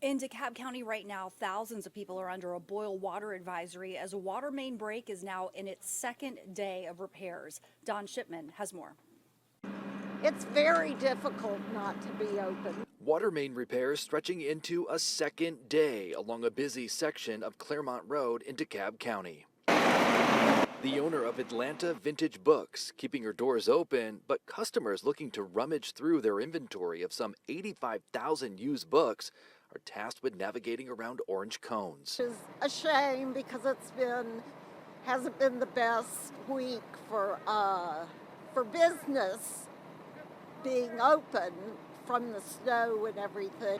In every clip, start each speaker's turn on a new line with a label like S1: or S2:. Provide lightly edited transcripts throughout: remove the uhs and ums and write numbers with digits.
S1: In DeKalb County right now, thousands of people are under a boil water advisory as a water main break is now in its second day of repairs. Don Shipman has more.
S2: It's very difficult not to be open.
S3: Water main repairs stretching into a second day along a busy section of Claremont Road in DeKalb County. The owner of Atlanta Vintage Books keeping her doors open, but customers looking to rummage through their inventory of some 85,000 used books are tasked with navigating around orange cones.
S2: Which is a shame because hasn't been the best week for business being open from the snow and everything.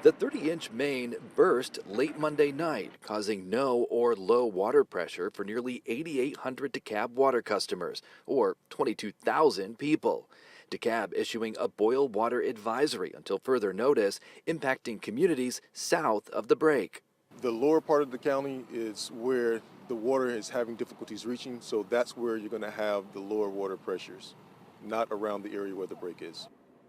S3: The 30-inch main burst late Monday night, causing no or low water pressure for nearly 8,800 DeKalb water customers, or 22,000 people. DeKalb issuing a boil water advisory until further notice, impacting communities south of the break.
S4: The lower part of the county is where the water is having difficulties reaching, so that's where you're going to have the lower water pressures, not around the area where the break is.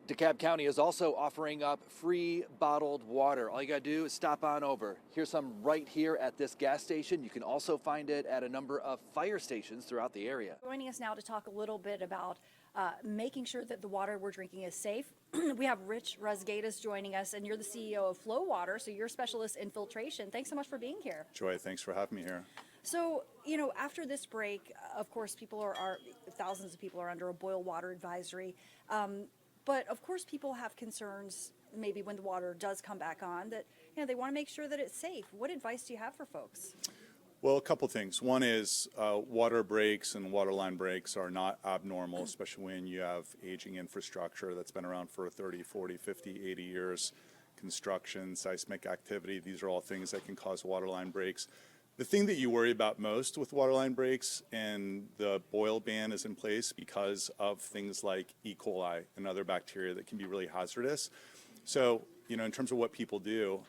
S3: DeKalb County is also offering up free bottled water. All you gotta do is stop on over. Here's some right here at this gas station. You can also find it at a number of fire stations throughout the area.
S1: Joining us now to talk a little bit about making sure that the water we're drinking is safe. We have Rich Razgaitis joining us, and you're the CEO of FloWater, so you're a specialist in filtration. Thanks so much for being here.
S5: Joy, thanks for having me here.
S1: So, after this break, of course, thousands of people are under a boil water advisory. But of course, people have concerns maybe when the water does come back on that, they want to make sure that it's safe. What advice do you have for folks?
S5: Well, a couple things. One is water breaks and water line breaks are not abnormal, especially when you have aging infrastructure that's been around for 30, 40, 50, 80 years. Construction, seismic activity, these are all things that can cause water line breaks. The thing that you worry about most with waterline breaks and the boil ban is in place because of things like E. coli and other bacteria that can be really hazardous. So, in terms of what people do,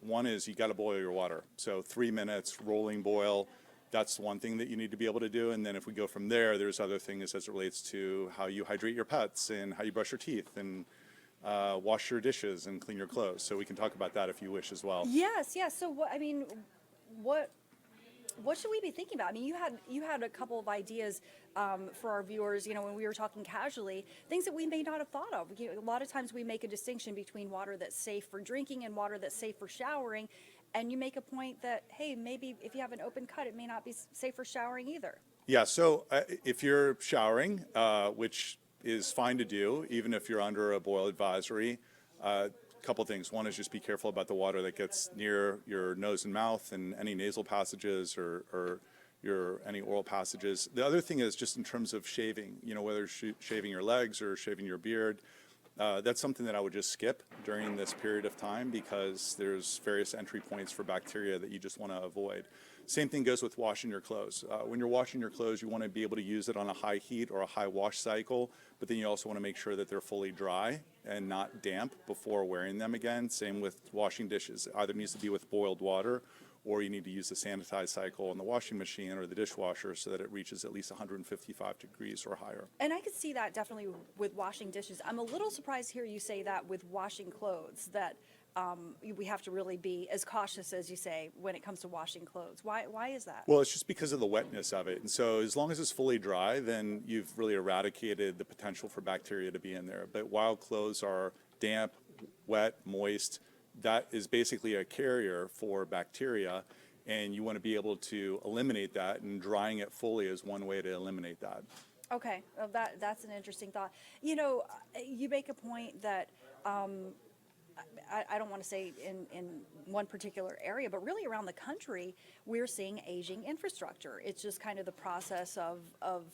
S5: one is you got to boil your water. So 3 minutes, rolling boil, that's one thing that you need to be able to do. And then if we go from there, there's other things as it relates to how you hydrate your pets and how you brush your teeth and wash your dishes and clean your clothes. So we can talk about that if you wish as well.
S1: Yes. So what should we be thinking about? I mean, you had a couple of ideas for our viewers, when we were talking casually, things that we may not have thought of. A lot of times we make a distinction between water that's safe for drinking and water that's safe for showering. And you make a point that, hey, maybe if you have an open cut, it may not be safe for showering either.
S5: Yeah, so if you're showering, which is fine to do, even if you're under a boil advisory, couple things. One is just be careful about the water that gets near your nose and mouth and any nasal passages or any oral passages. The other thing is just in terms of shaving, whether shaving your legs or shaving your beard, that's something that I would just skip during this period of time because there's various entry points for bacteria that you just want to avoid. Same thing goes with washing your clothes. When you're washing your clothes, you want to be able to use it on a high heat or a high wash cycle, but then you also want to make sure that they're fully dry and not damp before wearing them again. Same with washing dishes. It either needs to be with boiled water or you need to use the sanitized cycle in the washing machine or the dishwasher so that it reaches at least 155 degrees or higher.
S1: And I could see that definitely with washing dishes. I'm a little surprised to hear you say that with washing clothes, that we have to really be as cautious as you say when it comes to washing clothes. Why is that?
S5: Well, it's just because of the wetness of it. And so as long as it's fully dry, then you've really eradicated the potential for bacteria to be in there. But while clothes are damp, wet, moist, that is basically a carrier for bacteria. And you want to be able to eliminate that, and drying it fully is one way to eliminate that.
S1: Okay, well, that's an interesting thought. You make a point that I don't want to say in one particular area, but really around the country, we're seeing aging infrastructure. It's just kind of the process of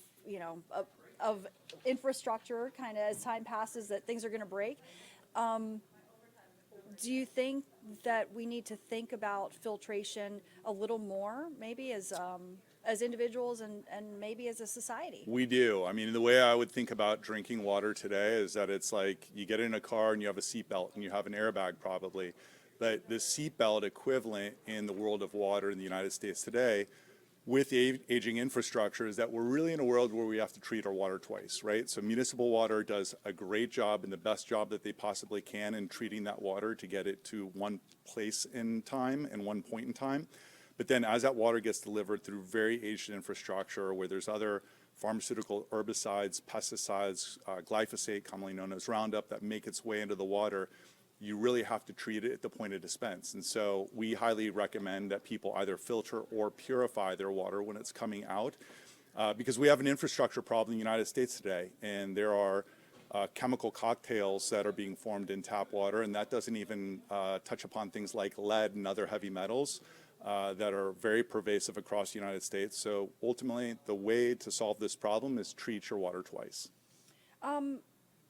S1: infrastructure, kind of as time passes, that things are going to break. Do you think that we need to think about filtration a little more, maybe as individuals and maybe as a society?
S5: We do. I mean, the way I would think about drinking water today is that it's like you get in a car and you have a seatbelt and you have an airbag probably. But the seatbelt equivalent in the world of water in the United States today with the aging infrastructure is that we're really in a world where we have to treat our water twice, right? So municipal water does a great job and the best job that they possibly can in treating that water to get it to one place in time and one point in time. But then as that water gets delivered through very aged infrastructure where there's other pharmaceutical herbicides, pesticides, glyphosate, commonly known as Roundup, that make its way into the water, you really have to treat it at the point of dispense. And so we highly recommend that people either filter or purify their water when it's coming out, because we have an infrastructure problem in the United States today, and there are chemical cocktails that are being formed in tap water, and that doesn't even touch upon things like lead and other heavy metals that are very pervasive across the United States. So ultimately, the way to solve this problem is treat your water twice.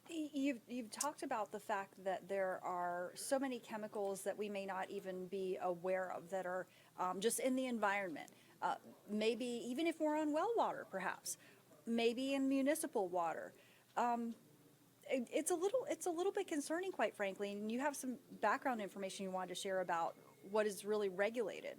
S1: You've talked about the fact that there are so many chemicals that we may not even be aware of that are just in the environment. Maybe even if we're on well water, perhaps, maybe in municipal water. It's a little bit concerning, quite frankly. And you have some background information you wanted to share about what is really regulated.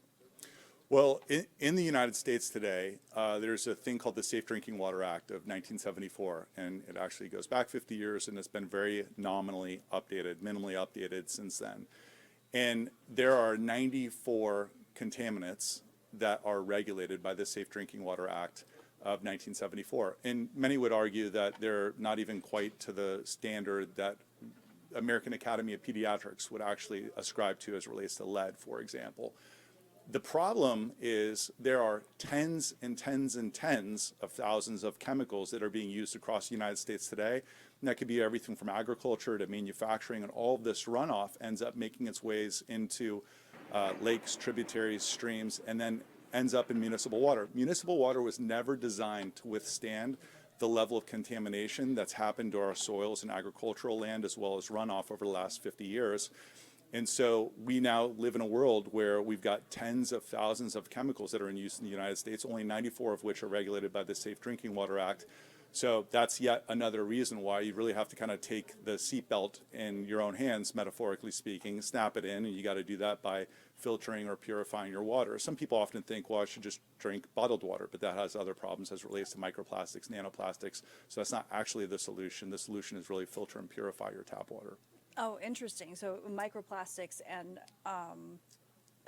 S5: Well, in the United States today, there's a thing called the Safe Drinking Water Act of 1974, and it actually goes back 50 years, and it's been very minimally updated since then. And there are 94 contaminants that are regulated by the Safe Drinking Water Act of 1974. And many would argue that they're not even quite to the standard that American Academy of Pediatrics would actually ascribe to as it relates to lead, for example. The problem is there are tens and tens and tens of thousands of chemicals that are being used across the United States today. And that could be everything from agriculture to manufacturing, and all of this runoff ends up making its ways into lakes, tributaries, streams, and then ends up in municipal water. Municipal water was never designed to withstand the level of contamination that's happened to our soils and agricultural land as well as runoff over the last 50 years. And so we now live in a world where we've got tens of thousands of chemicals that are in use in the United States, only 94 of which are regulated by the Safe Drinking Water Act. So that's yet another reason why you really have to kind of take the seatbelt in your own hands, metaphorically speaking, snap it in, and you got to do that by filtering or purifying your water. Some people often think, well, I should just drink bottled water, but that has other problems as it relates to microplastics, nanoplastics. So that's not actually the solution. The solution is really filter and purify your tap water.
S1: Oh, interesting. So microplastics and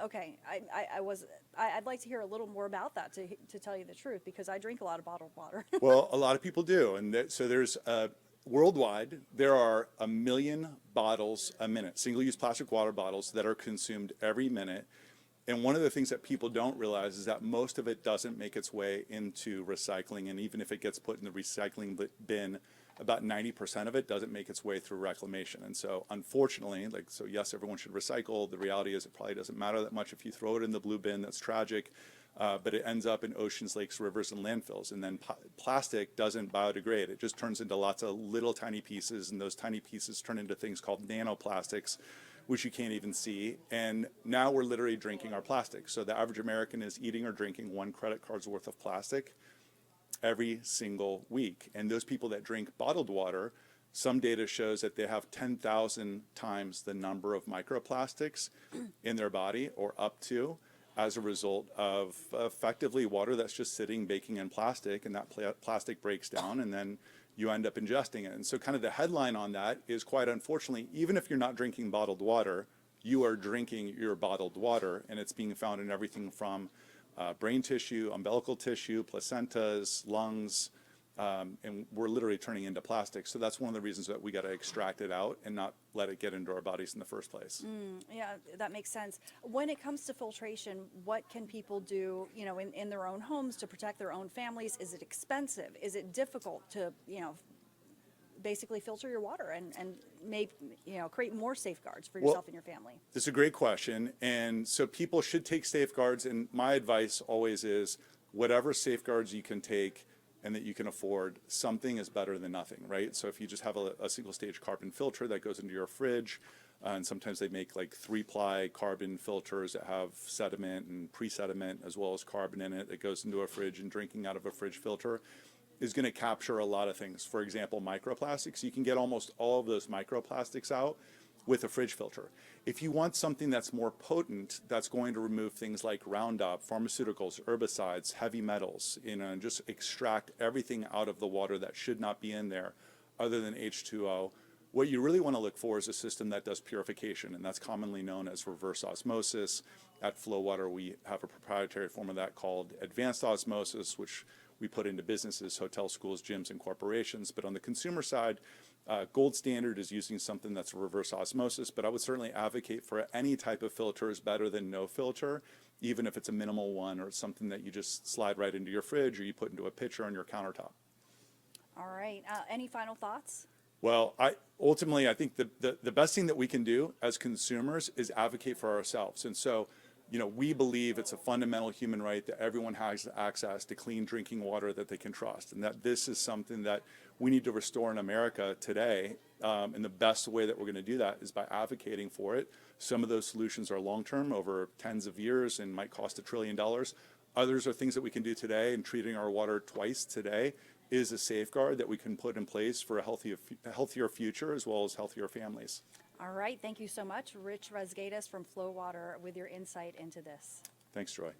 S1: okay, I'd like to hear a little more about that to tell you the truth, because I drink a lot of bottled water.
S5: Well, a lot of people do, and so there's worldwide there are 1 million bottles a minute, single-use plastic water bottles that are consumed every minute. And one of the things that people don't realize is that most of it doesn't make its way into recycling, and even if it gets put in the recycling bin, about 90% of it doesn't make its way through reclamation. And so unfortunately, so yes, everyone should recycle. The reality is it probably doesn't matter that much if you throw it in the blue bin. That's tragic. But it ends up in oceans, lakes, rivers, and landfills. And then plastic doesn't biodegrade. It just turns into lots of little tiny pieces, and those tiny pieces turn into things called nanoplastics, which you can't even see. And now we're literally drinking our plastic. So the average American is eating or drinking 1 credit card's worth of plastic every single week. And those people that drink bottled water, some data shows that they have 10,000 times the number of microplastics in their body, or up to, as a result of effectively water that's just sitting, baking in plastic, and that plastic breaks down, and then you end up ingesting it. And so kind of the headline on that is, quite unfortunately, even if you're not drinking bottled water, you are drinking your bottled water, and it's being found in everything from brain tissue, umbilical tissue, placentas, lungs, and we're literally turning into plastic. So that's one of the reasons that we got to extract it out and not let it get into our bodies in the first place.
S1: Yeah, that makes sense. When it comes to filtration, what can people do, in their own homes to protect their own families? Is it expensive? Is it difficult to, basically filter your water and create more safeguards for yourself and your family?
S5: This is a great question. And so people should take safeguards. And my advice always is, whatever safeguards you can take and that you can afford, something is better than nothing, right? So if you just have a single stage carbon filter that goes into your fridge, and sometimes they make like 3-ply carbon filters that have sediment and pre-sediment as well as carbon in it that goes into a fridge, and drinking out of a fridge filter is going to capture a lot of things. For example, microplastics. You can get almost all of those microplastics out with a fridge filter. If you want something that's more potent, that's going to remove things like Roundup, pharmaceuticals, herbicides, heavy metals, and just extract everything out of the water that should not be in there other than H2O, what you really want to look for is a system that does purification, and that's commonly known as reverse osmosis. At FloWater, we have a proprietary form of that called advanced osmosis, which we put into businesses, hotels, schools, gyms, and corporations. But on the consumer side, gold standard is using something that's reverse osmosis, but I would certainly advocate for any type of filter is better than no filter, even if it's a minimal one or something that you just slide right into your fridge or you put into a pitcher on your countertop.
S1: All right. Any final thoughts?
S5: Well, ultimately, I think the best thing that we can do as consumers is advocate for ourselves. And so, we believe it's a fundamental human right that everyone has access to clean drinking water that they can trust, and that this is something that we need to restore in America today. And the best way that we're going to do that is by advocating for it. Some of those solutions are long-term, over tens of years, and might cost $1 trillion. Others are things that we can do today, and treating our water twice today is a safeguard that we can put in place for a healthier future as well as healthier families.
S1: All right. Thank you so much, Rich Razgaitis from FloWater, with your insight into this.
S5: Thanks, Joy.